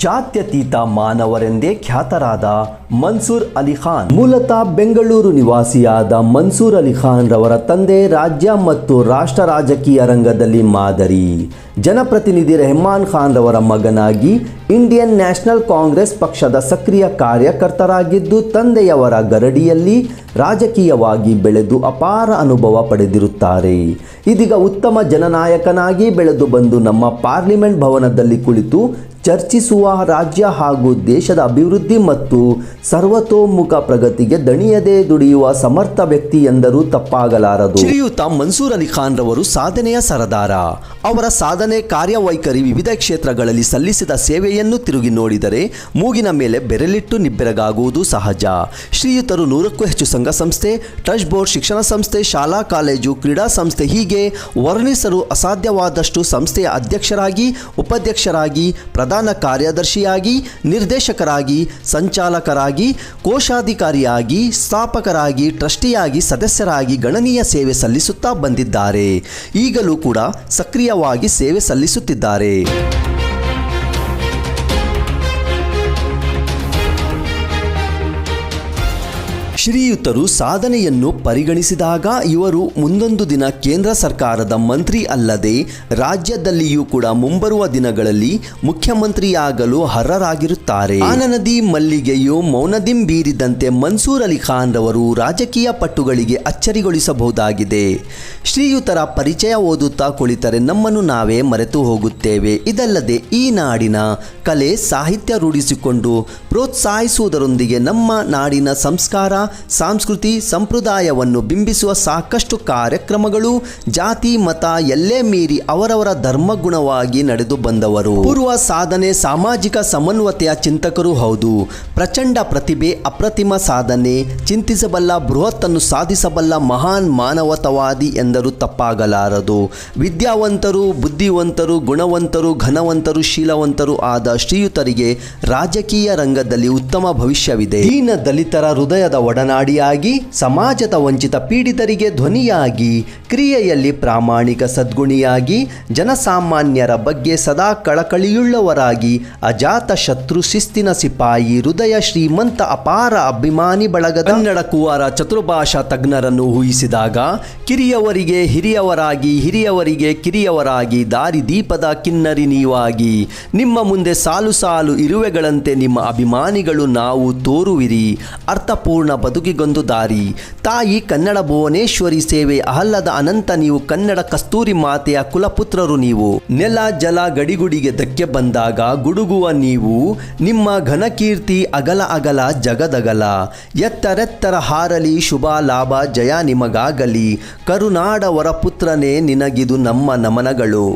ಜಾತ್ಯತೀತ ಮಾನವರೆಂದೇ ಖ್ಯಾತರಾದ ಮನ್ಸೂರ್ ಅಲಿ ಖಾನ್. ಮೂಲತಃ ಬೆಂಗಳೂರು ನಿವಾಸಿಯಾದ ಮನ್ಸೂರ್ ಅಲಿ ಖಾನ್ ರವರ ತಂದೆ ರಾಜ್ಯ ಮತ್ತು ರಾಷ್ಟ್ರ ರಾಜಕೀಯ ರಂಗದಲ್ಲಿ ಮಾದರಿ. ಜನಪ್ರತಿನಿಧಿ ರೆಹಮಾನ್ ಖಾನ್ ರವರ ಮಗನಾಗಿ ಇಂಡಿಯನ್ ನ್ಯಾಷನಲ್ ಕಾಂಗ್ರೆಸ್ ಪಕ್ಷದ ಸಕ್ರಿಯ ಕಾರ್ಯಕರ್ತರಾಗಿದ್ದು, ತಂದೆಯವರ ಗರಡಿಯಲ್ಲಿ ರಾಜಕೀಯವಾಗಿ ಬೆಳೆದು ಅಪಾರ ಅನುಭವ ಪಡೆದಿರುತ್ತಾರೆ. ಇದೀಗ ಉತ್ತಮ ಜನನಾಯಕನಾಗಿ ಬೆಳೆದು ಬಂದು ನಮ್ಮ ಪಾರ್ಲಿಮೆಂಟ್ ಭವನದಲ್ಲಿ ಕುಳಿತು ಚರ್ಚಿಸುವ ರಾಜ್ಯ ಹಾಗೂ ದೇಶದ ಅಭಿವೃದ್ಧಿ ಮತ್ತು ಸರ್ವತೋಮುಖ ಪ್ರಗತಿಗೆ ದಣಿಯದೆ ದುಡಿಯುವ ಸಮರ್ಥ ವ್ಯಕ್ತಿ ಎಂದರೂ ತಪ್ಪಾಗಲಾರದು. ಶ್ರೀಯುತ ಮನ್ಸೂರ್ ಅಲಿ ಖಾನ್ ರವರು ಸಾಧನೆಯ ಸರದಾರ. ಅವರ ಸಾಧನೆ, ಕಾರ್ಯವೈಖರಿ, ವಿವಿಧ ಕ್ಷೇತ್ರಗಳಲ್ಲಿ ಸಲ್ಲಿಸಿದ ಸೇವೆಯನ್ನು ತಿರುಗಿ ನೋಡಿದರೆ ಮೂಗಿನ ಮೇಲೆ ಬೆರಳಿಟ್ಟು ನಿಬ್ಬೆರಗಾಗುವುದು ಸಹಜ. ಶ್ರೀಯುತರು 100ಕ್ಕೂ ಹೆಚ್ಚು ಸಂಘ ಸಂಸ್ಥೆ, ಟ್ರಸ್ಟ್ ಬೋರ್ಡ್, ಶಿಕ್ಷಣ ಸಂಸ್ಥೆ, ಶಾಲಾ ಕಾಲೇಜು, ಕ್ರೀಡಾ ಸಂಸ್ಥೆ ಹೀಗೆ ವರ್ಣಿಸಲು ಅಸಾಧ್ಯವಾದಷ್ಟು ಸಂಸ್ಥೆಯ ಅಧ್ಯಕ್ಷರಾಗಿ, ಉಪಾಧ್ಯಕ್ಷರಾಗಿ, ಪ್ರಧಾನ ಕಾರ್ಯದರ್ಶಿಯಾಗಿ, ನಿರ್ದೇಶಕರಾಗಿ, ಸಂಚಾಲಕರಾಗಿ, ಕೋಶಾಧಿಕಾರಿಯಾಗಿ, ಸ್ಥಾಪಕರಾಗಿ, ಟ್ರಸ್ಟಿಯಾಗಿ, ಸದಸ್ಯರಾಗಿ ಗಣನೀಯ ಸೇವೆ ಸಲ್ಲಿಸುತ್ತಾ ಬಂದಿದ್ದಾರೆ. ಈಗಲೂ ಕೂಡ ಸಕ್ರಿಯವಾಗಿ ಸೇವೆ ಸಲ್ಲಿಸುತ್ತಿದ್ದಾರೆ. ಶ್ರೀಯುತರು ಸಾಧನೆಯನ್ನು ಪರಿಗಣಿಸಿದಾಗ ಇವರು ಮುಂದೊಂದು ದಿನ ಕೇಂದ್ರ ಸರ್ಕಾರದ ಮಂತ್ರಿ ಅಲ್ಲದೆ ರಾಜ್ಯದಲ್ಲಿಯೂ ಕೂಡ ಮುಂಬರುವ ದಿನಗಳಲ್ಲಿ ಮುಖ್ಯಮಂತ್ರಿಯಾಗಲು ಅರ್ಹರಾಗಿರುತ್ತಾರೆ. ಆನನದಿ ಮಲ್ಲಿಗೆಯು ಮೌನದಿಂ ಬೀರಿದಂತೆ ಮನ್ಸೂರ್ ಅಲಿ ಖಾನ್ ರವರು ರಾಜಕೀಯ ಪಟುಗಳಿಗೆ ಅಚ್ಚರಿಗೊಳಿಸಬಹುದಾಗಿದೆ. ಶ್ರೀಯುತರ ಪರಿಚಯ ಓದುತ್ತಾ ಕುಳಿತರೆ ನಮ್ಮನ್ನು ನಾವೇ ಮರೆತು ಹೋಗುತ್ತೇವೆ. ಇದಲ್ಲದೆ ಈ ನಾಡಿನ ಕಲೆ, ಸಾಹಿತ್ಯ ರೂಢಿಸಿಕೊಂಡು ಪ್ರೋತ್ಸಾಹಿಸುವುದರೊಂದಿಗೆ ನಮ್ಮ ನಾಡಿನ ಸಂಸ್ಕಾರ, ಸಂಸ್ಕೃತಿ, ಸಂಪ್ರದಾಯವನ್ನು ಬಿಂಬಿಸುವ ಸಾಕಷ್ಟು ಕಾರ್ಯಕ್ರಮಗಳು, ಜಾತಿ ಮತ ಎಲ್ಲೇ ಮೀರಿ ಅವರವರ ಧರ್ಮಗುಣವಾಗಿ ನಡೆದು ಬಂದವರು. ಪೂರ್ವ ಸಾಧನೆ, ಸಾಮಾಜಿಕ ಸಮನ್ವತೆಯ ಚಿಂತಕರೂ ಹೌದು. ಪ್ರಚಂಡ ಪ್ರತಿಭೆ, ಅಪ್ರತಿಮ ಸಾಧನೆ, ಚಿಂತಿಸಬಲ್ಲ, ಬೃಹತ್ತನ್ನು ಸಾಧಿಸಬಲ್ಲ ಮಹಾನ್ ಮಾನವತಾವಾದಿ ಎಂದರೂ ತಪ್ಪಾಗಲಾರದು. ವಿದ್ಯಾವಂತರು, ಬುದ್ಧಿವಂತರು, ಗುಣವಂತರು, ಘನವಂತರು, ಶೀಲವಂತರು ಆದ ಶ್ರೀಯುತರಿಗೆ ರಾಜಕೀಯ ರಂಗದಲ್ಲಿ ಉತ್ತಮ ಭವಿಷ್ಯವಿದೆ. ದೀನ ದಲಿತರ ಹೃದಯದ ಒಡನಾಡಿಯಾಗಿ, ಸಮಾಜದ ವಂಚಿತ ಪೀಡಿತರಿಗೆ ಧ್ವನಿಯಾಗಿ, ಕ್ರಿಯೆಯಲ್ಲಿ ಪ್ರಾಮಾಣಿಕ ಸದ್ಗುಣಿಯಾಗಿ, ಜನಸಾಮಾನ್ಯರ ಬಗ್ಗೆ ಸದಾ ಕಳಕಳಿಯುಳ್ಳವರಾಗಿ, ಅಜಾತ ಶತ್ರು ಶಿಸ್ತಿನ ಸಿಪಾಯಿ, ಹೃದಯ ಶ್ರೀಮಂತ, ಅಪಾರ ಅಭಿಮಾನಿ ಬಳಗದ ಕನ್ನಡ ಕುವರ, ಚತುರ್ಭಾಷಾ ತಜ್ಞರನ್ನು ಊಹಿಸಿದಾಗ ಕಿರಿಯವರಿಗೆ ಹಿರಿಯವರಾಗಿ, ಹಿರಿಯವರಿಗೆ ಕಿರಿಯವರಾಗಿ, ದಾರಿದೀಪದ ಕಿನ್ನರಿ ನೀವಾಗಿ, ನಿಮ್ಮ ಮುಂದೆ ಸಾಲು ಸಾಲು ಇರುವೆಗಳಂತೆ ನಿಮ್ಮ ಅಭಿಮಾನಿಗಳು ನಾವು ತೋರುವಿರಿ. ಅರ್ಥಪೂರ್ಣ ಬದುಕಿಗೊಂದು ದಾರಿ. ತಾಯಿ ಕನ್ನಡ ಭುವನೇಶ್ವರಿ ಸೇವೆ ಅಹಲ್ಲದ ಅನಂತ ನೀವು, ಕನ್ನಡ ಕಸ್ತೂರಿ ಮಾತೆಯ ಕುಲಪುತ್ರರು ನೀವು. ನೆಲ ಜಲ ಗಡಿಗುಡಿಗೆ ಧಕ್ಕೆ ಬಂದಾಗ ಗುಡುಗುವ ನೀವು, ನಿಮ್ಮ ಘನಕೀರ್ತಿ ಅಗಲ ಅಗಲ ಜಗದಗಲ. ಎತ್ತರೆತ್ತರ ಹಾರಲಿ, ಶುಭ ಲಾಭ ಜಯ ನಿಮಗಾಗಲಿ. ಕರುನಾಡ ವರಪುತ್ರನೇ ನಿನಗಿದು ನಮ್ಮ ನಮನಗಳು.